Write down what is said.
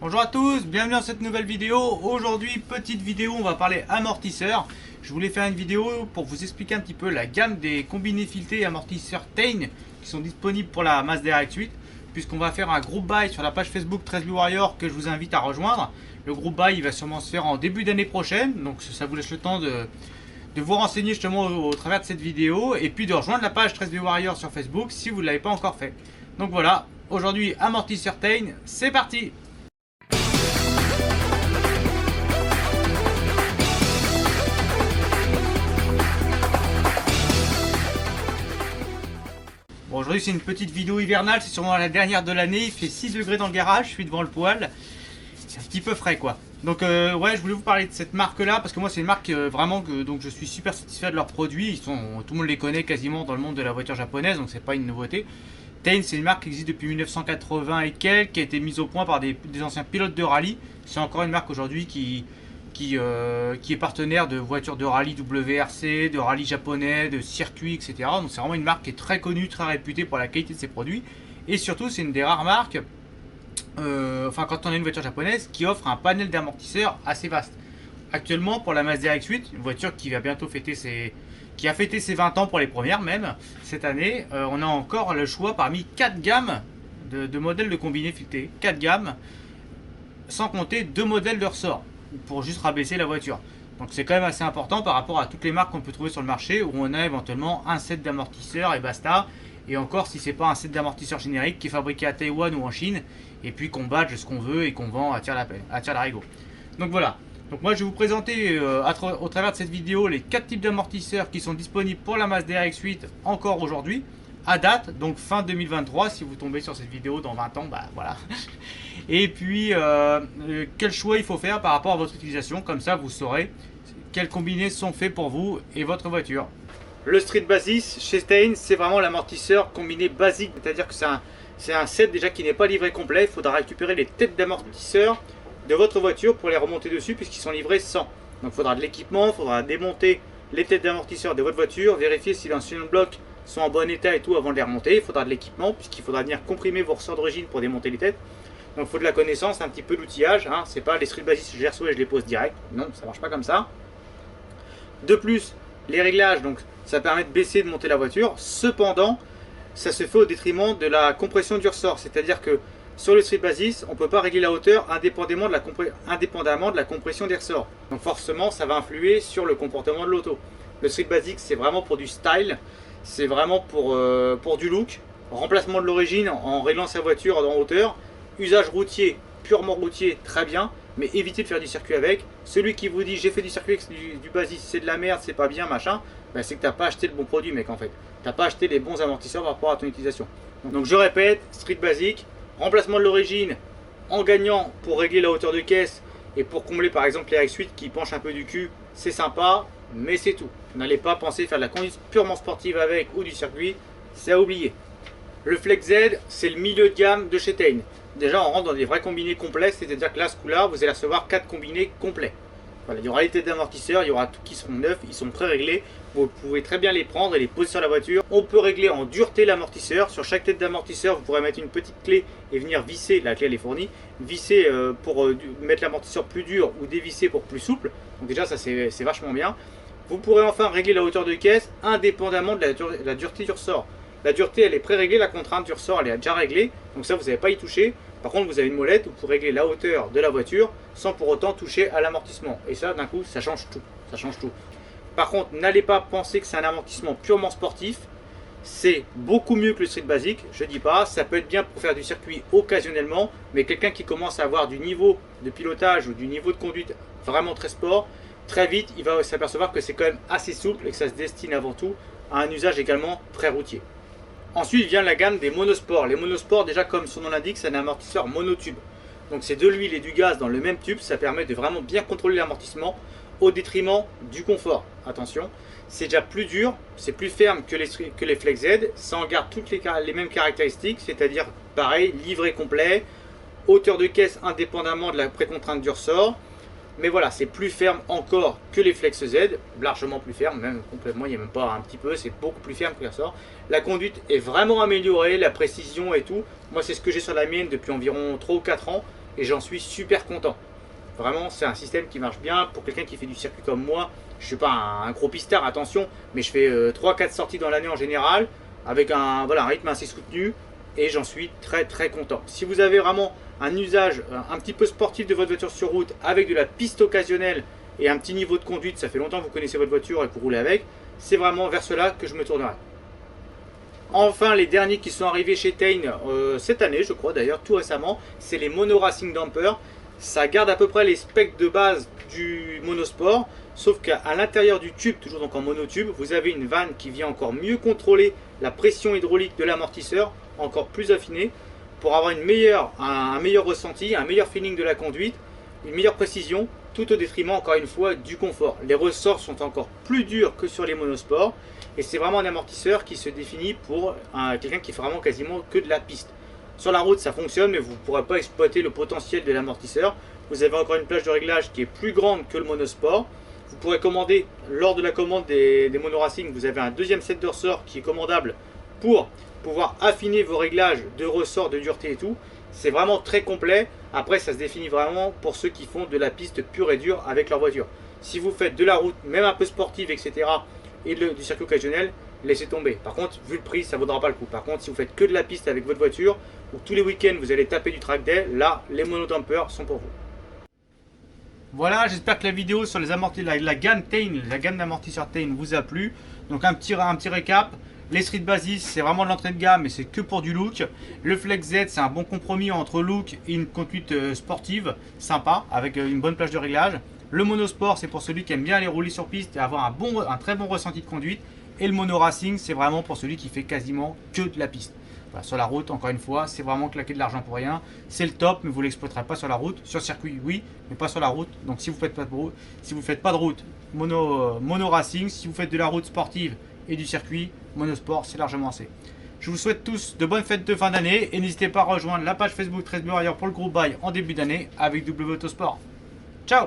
Bonjour à tous, bienvenue dans cette nouvelle vidéo. Aujourd'hui, petite vidéo, on va parler amortisseurs. Je voulais faire une vidéo pour vous expliquer un petit peu la gamme des combinés filetés amortisseurs Tein qui sont disponibles pour la Mazda RX-8, puisqu'on va faire un groupe buy sur la page Facebook 13 Warrior que je vous invite à rejoindre. Le groupe buy il va sûrement se faire en début d'année prochaine, donc ça vous laisse le temps de vous renseigner justement au travers de cette vidéo et puis de rejoindre la page 13 Warrior sur Facebook si vous ne l'avez pas encore fait. Donc voilà, aujourd'hui amortisseur Tein, c'est parti. Bon, aujourd'hui c'est une petite vidéo hivernale, c'est sûrement la dernière de l'année, il fait 6 degrés dans le garage, je suis devant le poêle, c'est un petit peu frais quoi. Donc ouais, je voulais vous parler de cette marque là, parce que moi c'est une marque vraiment que donc je suis super satisfait de leurs produits, tout le monde les connaît quasiment dans le monde de la voiture japonaise, donc c'est pas une nouveauté. Tein c'est une marque qui existe depuis 1980 et quelques, qui a été mise au point par des anciens pilotes de rallye, c'est encore une marque aujourd'hui qui est partenaire de voitures de rallye WRC, de rallye japonais, de circuits, etc. Donc c'est vraiment une marque qui est très connue, très réputée pour la qualité de ses produits. Et surtout, c'est une des rares marques, quand on a une voiture japonaise, qui offre un panel d'amortisseurs assez vaste. Actuellement, pour la Mazda RX-8, une voiture qui va bientôt fêter qui a fêté ses 20 ans pour les premières même, cette année, on a encore le choix parmi 4 gammes de modèles de combinés filetés. 4 gammes, sans compter 2 modèles de ressort, pour juste rabaisser la voiture. Donc c'est quand même assez important par rapport à toutes les marques qu'on peut trouver sur le marché où on a éventuellement un set d'amortisseurs et basta. Et encore si c'est pas un set d'amortisseurs générique qui est fabriqué à Taïwan ou en Chine et puis qu'on badge ce qu'on veut et qu'on vend à tire larigot. Donc voilà. Donc moi je vais vous présenter au travers de cette vidéo les 4 types d'amortisseurs qui sont disponibles pour la Mazda RX-8 encore aujourd'hui. À date, donc fin 2023, si vous tombez sur cette vidéo dans 20 ans, bah voilà. Et puis, quel choix il faut faire par rapport à votre utilisation, comme ça vous saurez quels combinés sont faits pour vous et votre voiture. Le Street Basis chez Tein, c'est vraiment l'amortisseur combiné basique, c'est-à-dire que c'est un set déjà qui n'est pas livré complet, il faudra récupérer les têtes d'amortisseurs de votre voiture pour les remonter dessus puisqu'ils sont livrés sans. Donc il faudra de l'équipement, il faudra démonter les têtes d'amortisseurs de votre voiture, vérifier si l'ancien bloc sont en bon état et tout avant de les remonter. Il faudra de l'équipement puisqu'il faudra venir comprimer vos ressorts d'origine pour démonter les têtes. Donc il faut de la connaissance, un petit peu d'outillage. Hein. C'est pas les Street Basis, je les reçois et je les pose direct. Non, ça marche pas comme ça. De plus, les réglages, donc ça permet de baisser et de monter la voiture. Cependant, ça se fait au détriment de la compression du ressort. C'est-à-dire que sur le Street Basis, on ne peut pas régler la hauteur indépendamment de la compression des ressorts. Donc forcément, ça va influer sur le comportement de l'auto. Le Street Basic, c'est vraiment pour du style. C'est vraiment pour du look, remplacement de l'origine en réglant sa voiture en hauteur, usage routier, purement routier, très bien, mais évitez de faire du circuit avec. Celui qui vous dit j'ai fait du circuit avec du Basis, c'est de la merde, c'est pas bien, machin, ben c'est que t'as pas acheté le bon produit mec en fait. T'as pas acheté les bons amortisseurs par rapport à ton utilisation. Donc je répète, Street Basic, remplacement de l'origine en gagnant pour régler la hauteur de caisse et pour combler par exemple les RX-8 qui penchent un peu du cul, c'est sympa. Mais c'est tout. N'allez pas penser faire de la conduite purement sportive avec ou du circuit, c'est à oublier. Le Flex Z, c'est le milieu de gamme de chez Tein. Déjà, on rentre dans des vrais combinés complets, c'est-à-dire que là, ce coup-là, vous allez recevoir 4 combinés complets. Voilà, il y aura les têtes d'amortisseurs, il y aura tout qui seront neufs, ils sont pré-réglés. Vous pouvez très bien les prendre et les poser sur la voiture. On peut régler en dureté l'amortisseur. Sur chaque tête d'amortisseur, vous pourrez mettre une petite clé et venir visser, la clé elle est fournie, visser pour mettre l'amortisseur plus dur ou dévisser pour plus souple. Donc déjà, ça c'est vachement bien. Vous pourrez enfin régler la hauteur de caisse indépendamment de la dureté du ressort. La dureté elle est pré-réglée, la contrainte du ressort elle est déjà réglée, donc ça vous n'avez pas y toucher. Par contre vous avez une molette où vous pouvez régler la hauteur de la voiture sans pour autant toucher à l'amortissement. Et ça d'un coup ça change tout. Ça change tout. Par contre n'allez pas penser que c'est un amortissement purement sportif. C'est beaucoup mieux que le Street Basic, je dis pas, ça peut être bien pour faire du circuit occasionnellement, mais quelqu'un qui commence à avoir du niveau de pilotage ou du niveau de conduite vraiment très sport, très vite, il va s'apercevoir que c'est quand même assez souple et que ça se destine avant tout à un usage également très routier. Ensuite vient la gamme des monosports. Les monosports, déjà comme son nom l'indique, c'est un amortisseur monotube. Donc c'est de l'huile et du gaz dans le même tube, ça permet de vraiment bien contrôler l'amortissement au détriment du confort. Attention, c'est déjà plus dur, c'est plus ferme que les Flex Z, ça en garde toutes les mêmes caractéristiques, c'est-à-dire pareil, livret complet, hauteur de caisse indépendamment de la précontrainte du ressort. Mais voilà, c'est plus ferme encore que les Flex Z, largement plus ferme, même complètement, il n'y a même pas un petit peu, c'est beaucoup plus ferme que les ressorts. La conduite est vraiment améliorée, la précision et tout. Moi, c'est ce que j'ai sur la mienne depuis environ 3 ou 4 ans. et j'en suis super content. Vraiment, c'est un système qui marche bien pour quelqu'un qui fait du circuit comme moi. Je ne suis pas un gros pistard, attention, mais je fais 3-4 sorties dans l'année en général, avec un rythme assez soutenu, et j'en suis très très content. Si vous avez vraiment un usage un petit peu sportif de votre voiture sur route, avec de la piste occasionnelle et un petit niveau de conduite, ça fait longtemps que vous connaissez votre voiture et que vous roulez avec, c'est vraiment vers cela que je me tournerai. Enfin, les derniers qui sont arrivés chez Tein cette année, je crois d'ailleurs, tout récemment, c'est les Mono Racing Damper. Ça garde à peu près les specs de base du monosport, sauf qu'à l'intérieur du tube, toujours donc en monotube, vous avez une vanne qui vient encore mieux contrôler la pression hydraulique de l'amortisseur, encore plus affinée, pour avoir un meilleur ressenti, un meilleur feeling de la conduite, une meilleure précision, tout au détriment, encore une fois, du confort. Les ressorts sont encore plus durs que sur les monosports, et c'est vraiment un amortisseur qui se définit pour quelqu'un qui fait vraiment quasiment que de la piste. Sur la route, ça fonctionne, mais vous ne pourrez pas exploiter le potentiel de l'amortisseur. Vous avez encore une plage de réglage qui est plus grande que le monosport. Vous pourrez commander, lors de la commande des Mono Racing, vous avez un deuxième set de ressorts qui est commandable pour pouvoir affiner vos réglages de ressorts, de dureté et tout. C'est vraiment très complet. Après, ça se définit vraiment pour ceux qui font de la piste pure et dure avec leur voiture. Si vous faites de la route, même un peu sportive, etc., et du circuit occasionnel, laissez tomber. Par contre, vu le prix, ça ne vaudra pas le coup. Par contre, si vous faites que de la piste avec votre voiture, ou tous les week-ends vous allez taper du track day, là, les monodampers sont pour vous. Voilà, j'espère que la vidéo sur les amortisseurs, la gamme Tein, la gamme d'amortisseurs Tein vous a plu. Donc un petit récap. Les Street Basis, c'est vraiment de l'entrée de gamme, mais c'est que pour du look. Le Flex Z, c'est un bon compromis entre look et une conduite sportive, sympa, avec une bonne plage de réglage. Le monosport, c'est pour celui qui aime bien aller rouler sur piste et avoir un très bon ressenti de conduite. Et le mono racing, c'est vraiment pour celui qui fait quasiment que de la piste. Voilà, sur la route, encore une fois, c'est vraiment claquer de l'argent pour rien. C'est le top, mais vous ne l'exploiterez pas sur la route. Sur circuit, oui, mais pas sur la route. Donc si vous faites pas de route, mono racing. Si vous faites de la route sportive et du circuit, monosport, c'est largement assez. Je vous souhaite tous de bonnes fêtes de fin d'année et n'hésitez pas à rejoindre la page Facebook 13 Burrier pour le groupe Buy en début d'année avec W Autosport. Ciao!